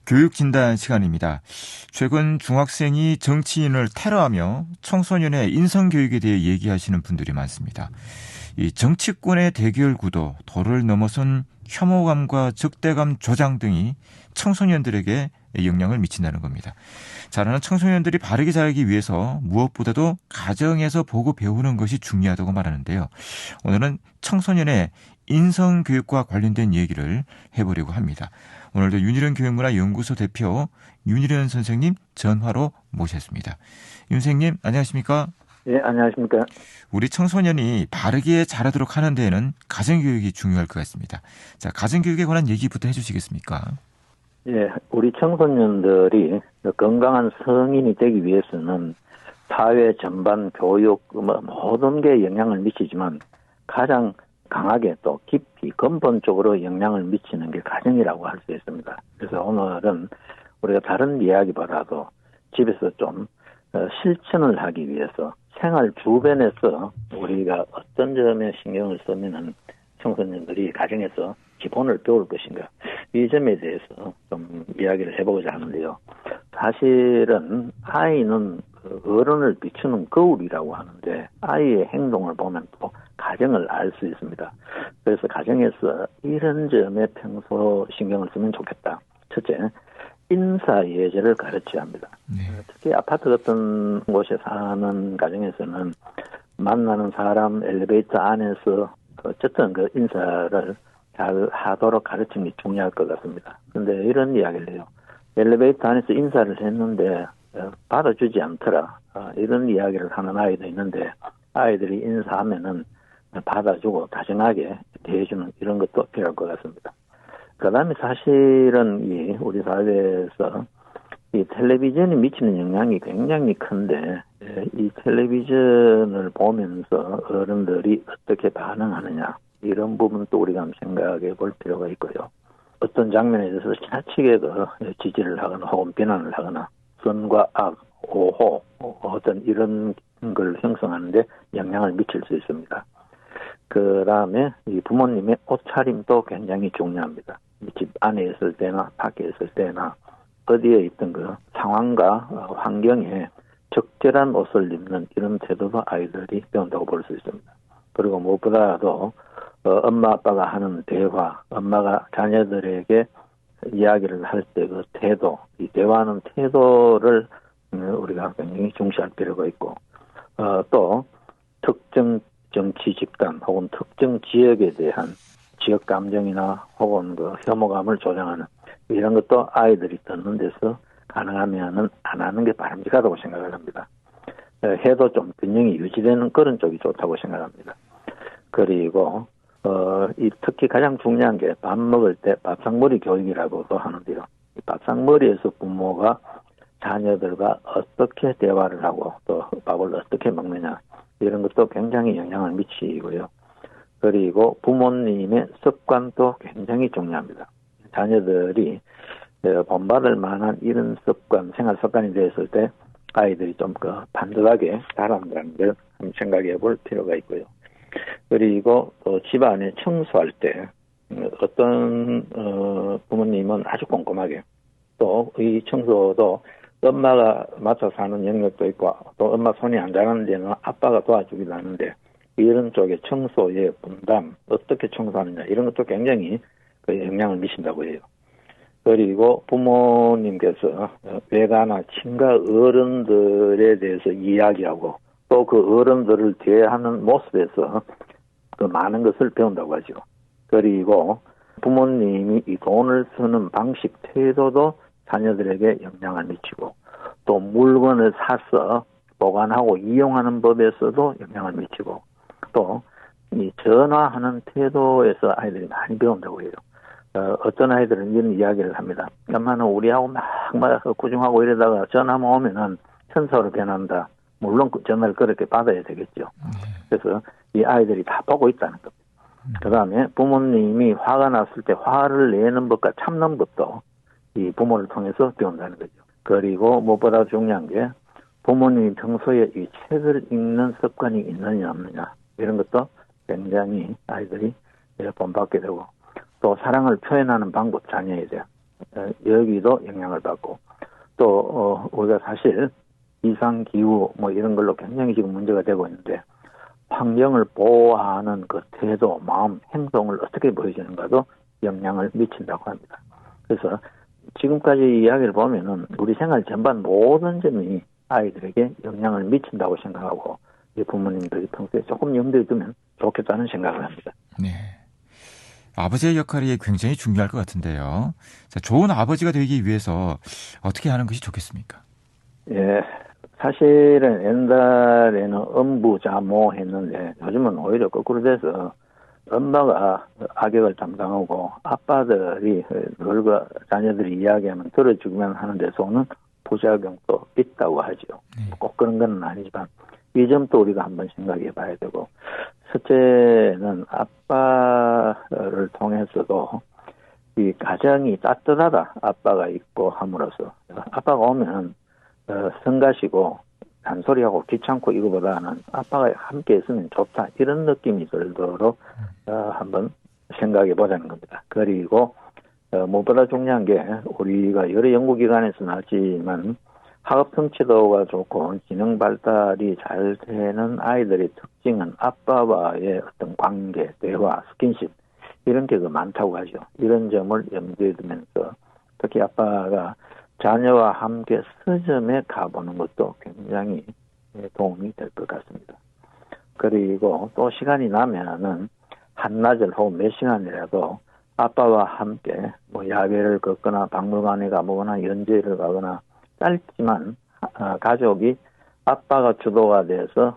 교육 진단 시간입니다. 최근 중학생이 정치인을 테러하며 청소년의 인성 교육에 대해 얘기하시는 분들이 많습니다. 이 정치권의 대결 구도, 도를 넘어선 혐오감과 적대감 조장 등이 청소년들에게 영향을 미친다는 겁니다. 자라는 청소년들이 바르게 자라기 위해서 무엇보다도 가정에서 보고 배우는 것이 중요하다고 말하는데요. 오늘은 청소년의 인성교육과 관련된 얘기를 해보려고 합니다. 오늘도 윤희련 교육문화연구소 대표 윤희련 선생님 전화로 모셨습니다. 윤 선생님 안녕하십니까? 예, 안녕하십니까? 우리 청소년이 바르게 자라도록 하는 데에는 가정교육이 중요할 것 같습니다. 자, 가정교육에 관한 얘기부터 해주시겠습니까? 예, 우리 청소년들이 건강한 성인이 되기 위해서는 사회 전반, 교육, 모든 게 영향을 미치지만 가장 강하게 또 깊이 근본적으로 영향을 미치는 게 가정이라고 할 수 있습니다. 그래서 오늘은 우리가 다른 이야기보다도 집에서 좀 실천을 하기 위해서 생활 주변에서 우리가 어떤 점에 신경을 쓰면은 청소년들이 가정에서 기본을 배울 것인가, 이 점에 대해서 좀 이야기를 해보고자 하는데요. 사실은 아이는 어른을 비추는 거울이라고 하는데 아이의 행동을 보면 또 가정을 알 수 있습니다. 그래서 가정에서 이런 점에 평소 신경을 쓰면 좋겠다. 첫째, 인사예절을 가르쳐야 합니다. 네. 특히 아파트 같은 곳에 사는 가정에서는 만나는 사람 엘리베이터 안에서 어쨌든 그 인사를 잘 하도록 가르치는 게 중요할 것 같습니다. 그런데 이런 이야기를 해요. 엘리베이터 안에서 인사를 했는데 받아주지 않더라. 이런 이야기를 하는 아이도 있는데 아이들이 인사하면은 받아주고 다정하게 대해주는 이런 것도 필요할 것 같습니다. 그 다음에 사실은 우리 사회에서 이 텔레비전이 미치는 영향이 굉장히 큰데 이 텔레비전을 보면서 어른들이 어떻게 반응하느냐 이런 부분도 우리가 한번 생각해 볼 필요가 있고요. 어떤 장면에 대해서 지나치게도 지지를 하거나 혹은 비난을 하거나 선과 악, 오호 어떤 이런 걸 형성하는데 영향을 미칠 수 있습니다. 그 다음에 이 부모님의 옷차림도 굉장히 중요합니다. 집 안에 있을 때나 밖에 있을 때나 어디에 있던 그 상황과 환경에 적절한 옷을 입는 이런 태도도 아이들이 배운다고 볼 수 있습니다. 그리고 무엇보다도 엄마 아빠가 하는 대화, 엄마가 자녀들에게 이야기를 할 때 그 태도, 이 대화하는 태도를 우리가 굉장히 중시할 필요가 있고 또 특정 정치 집단 혹은 특정 지역에 대한 지역 감정이나 혹은 그 혐오감을 조장하는 이런 것도 아이들이 듣는 데서 가능하면은 안 하는 게 바람직하다고 생각을 합니다. 해도 좀 균형이 유지되는 그런 쪽이 좋다고 생각합니다. 그리고 특히 가장 중요한 게 밥 먹을 때 밥상머리 교육이라고도 하는데요. 이 밥상머리에서 부모가 자녀들과 어떻게 대화를 하고 또 밥을 어떻게 먹느냐 이런 것도 굉장히 영향을 미치고요. 그리고 부모님의 습관도 굉장히 중요합니다. 자녀들이 본받을 만한 이런 습관, 생활 습관이 되었을 때 아이들이 좀 반듯하게 자란다는 걸 한번 생각해 볼 필요가 있고요. 그리고 또 집안에 청소할 때 어떤 부모님은 아주 꼼꼼하게 또 이 청소도 엄마가 맡아서 하는 영역도 있고 또 엄마 손이 안 닿는 데는 아빠가 도와주기도 하는데 이런 쪽에 청소의 분담, 어떻게 청소하느냐 이런 것도 굉장히 영향을 미친다고 해요. 그리고 부모님께서 외가나 친가 어른들에 대해서 이야기하고 또 그 어른들을 대하는 모습에서 그 많은 것을 배운다고 하죠. 그리고 부모님이 이 돈을 쓰는 방식, 태도도 자녀들에게 영향을 미치고 또 물건을 사서 보관하고 이용하는 법에서도 영향을 미치고 또 이 전화하는 태도에서 아이들이 많이 배운다고 해요. 어떤 아이들은 이런 이야기를 합니다. 엄마는 우리하고 막 구중하고 이러다가 전화만 오면은 천사로 변한다. 물론 전화를 그렇게 받아야 되겠죠. 그래서 이 아이들이 다 보고 있다는 겁니다. 그 다음에 부모님이 화가 났을 때 화를 내는 법과 참는 법도 이 부모를 통해서 배운다는 거죠. 그리고 무엇보다 중요한 게 부모님이 평소에 이 책을 읽는 습관이 있느냐 없느냐 이런 것도 굉장히 아이들이 본받게 되고 또 사랑을 표현하는 방법 자녀에 대한 여기도 영향을 받고 또 우리가 사실 이상 기후 뭐 이런 걸로 굉장히 지금 문제가 되고 있는데 환경을 보호하는 그 태도, 마음, 행동을 어떻게 보여주는가도 영향을 미친다고 합니다. 그래서 지금까지 이야기를 보면은 우리 생활 전반 모든 점이 아이들에게 영향을 미친다고 생각하고 부모님들이 평소에 조금 염두에 두면 좋겠다는 생각을 합니다. 네. 아버지의 역할이 굉장히 중요할 것 같은데요. 자, 좋은 아버지가 되기 위해서 어떻게 하는 것이 좋겠습니까? 예, 사실은 옛날에는 엄부자모 했는데 요즘은 오히려 거꾸로 돼서 엄마가 악역을 담당하고 아빠들이 늙어 자녀들이 이야기하면 들어주기만 하는 데 속는 부작용도 있다고 하죠. 꼭 그런 건 아니지만 이 점도 우리가 한번 생각해 봐야 되고 첫째는 아빠를 통해서도 이 가정이 따뜻하다 아빠가 있고 함으로써 아빠가 오면 성가시고 잔소리하고 귀찮고 이거보다는 아빠가 함께 있으면 좋다 이런 느낌이 들도록 한번 생각해 보자는 겁니다. 그리고 무엇보다 중요한 게 우리가 여러 연구기관에서 나왔지만 학업 성취도가 좋고 지능 발달이 잘 되는 아이들의 특징은 아빠와의 어떤 관계, 대화, 스킨십 이런 게 많다고 하죠. 이런 점을 염두에 두면서 특히 아빠가 자녀와 함께 서점에 가보는 것도 굉장히 도움이 될 것 같습니다. 그리고 또 시간이 나면은 한나절 혹은 몇 시간이라도 아빠와 함께 뭐 야외를 걷거나 박물관에 가보거나 연주회를 가거나 짧지만 가족이 아빠가 주도가 돼서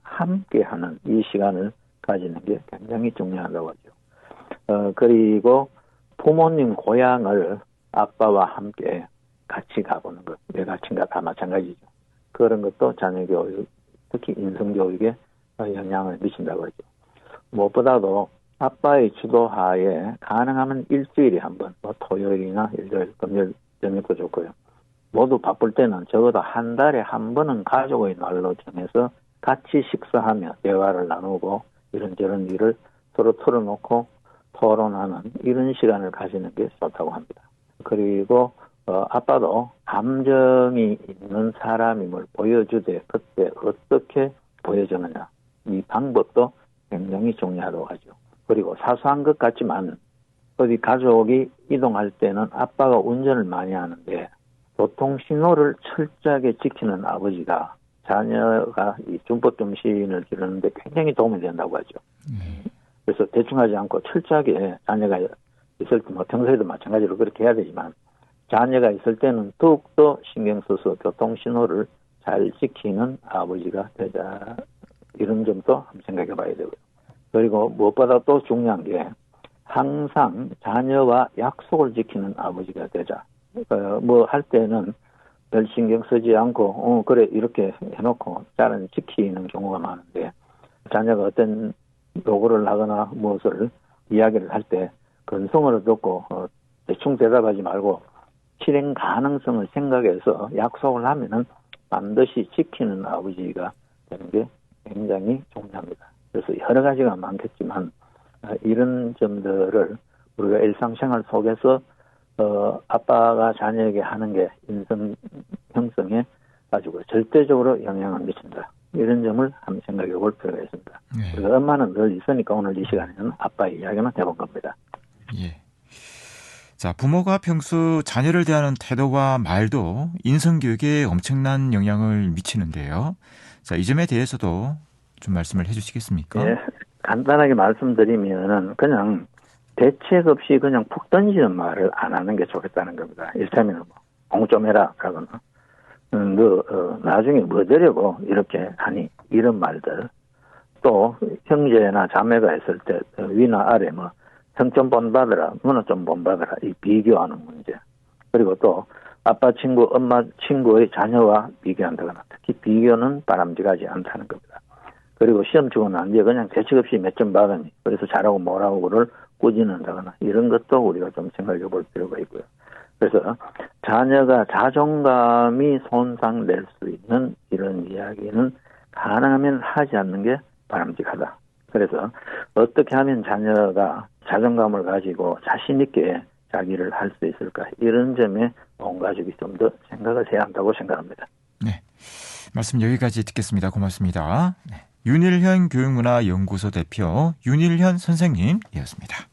함께하는 이 시간을 가지는 게 굉장히 중요하다고 하죠. 그리고 부모님 고향을 아빠와 함께 같이 가보는 것, 외가친과 다 마찬가지죠. 그런 것도 자녀 교육, 특히 인성 교육에 영향을 미친다고 하죠. 무엇보다도 아빠의 주도하에 가능하면 일주일에 한 번, 뭐 토요일이나 일요일, 금요일, 저녁도 좋고요. 모두 바쁠 때는 적어도 한 달에 한 번은 가족의 날로 정해서 같이 식사하며 대화를 나누고 이런저런 일을 서로 털어놓고 토론하는 이런 시간을 가지는 게 좋다고 합니다. 그리고 아빠도 감정이 있는 사람임을 보여주되 그때 어떻게 보여주느냐 이 방법도 굉장히 중요하다고 하죠. 그리고 사소한 것 같지만 어디 가족이 이동할 때는 아빠가 운전을 많이 하는데 교통 신호를 철저하게 지키는 아버지가 자녀가 이 준법 정신을 기르는데 굉장히 도움이 된다고 하죠. 그래서 대충 하지 않고 철저하게 자녀가 있을 때 뭐 평소에도 마찬가지로 그렇게 해야 되지만 자녀가 있을 때는 더욱더 신경 써서 교통 신호를 잘 지키는 아버지가 되자 이런 점도 한번 생각해 봐야 되고요. 그리고 무엇보다 또 중요한 게 항상 자녀와 약속을 지키는 아버지가 되자. 뭐 할 때는 별 신경 쓰지 않고 그래 이렇게 해놓고 잘은 지키는 경우가 많은데 자녀가 어떤 요구를 하거나 무엇을 이야기를 할 때 근성으로 듣고 대충 대답하지 말고 실행 가능성을 생각해서 약속을 하면은 반드시 지키는 아버지가 되는 게 굉장히 중요합니다. 그래서 여러 가지가 많겠지만 이런 점들을 우리가 일상생활 속에서 아빠가 자녀에게 하는 게 인성 형성에 아주 절대적으로 영향을 미친다. 이런 점을 한번 생각해 볼 필요가 있습니다. 네. 그리고 엄마는 늘 있으니까 오늘 이 시간에는 아빠의 이야기만 해본 겁니다. 예. 자, 부모가 평소 자녀를 대하는 태도와 말도 인성교육에 엄청난 영향을 미치는데요. 자, 이 점에 대해서도 좀 말씀을 해주시겠습니까? 예, 간단하게 말씀드리면은 그냥 대책 없이 그냥 푹 던지는 말을 안 하는 게 좋겠다는 겁니다. 일테면 뭐 공부 좀 해라 라거나 나중에 뭐 되려고 이렇게 하니 이런 말들 또 형제나 자매가 있을 때 위나 아래 뭐 형 좀 본받으라 누나 좀 본받으라 이 비교하는 문제 그리고 또 아빠 친구 엄마 친구의 자녀와 비교한다거나 특히 비교는 바람직하지 않다는 겁니다. 그리고 시험 치고 난 뒤에 그냥 대책 없이 몇 점 받으니 그래서 잘하고 뭐라고를 꾸짖는다거나 이런 것도 우리가 좀 생각해 볼 필요가 있고요. 그래서 자녀가 자존감이 손상될 수 있는 이런 이야기는 가능하면 하지 않는 게 바람직하다. 그래서 어떻게 하면 자녀가 자존감을 가지고 자신 있게 자기를 할 수 있을까? 이런 점에 온 가족이 좀 더 생각을 해야 한다고 생각합니다. 네. 말씀 여기까지 듣겠습니다. 고맙습니다. 네. 윤일현 교육문화연구소 대표 윤일현 선생님이었습니다.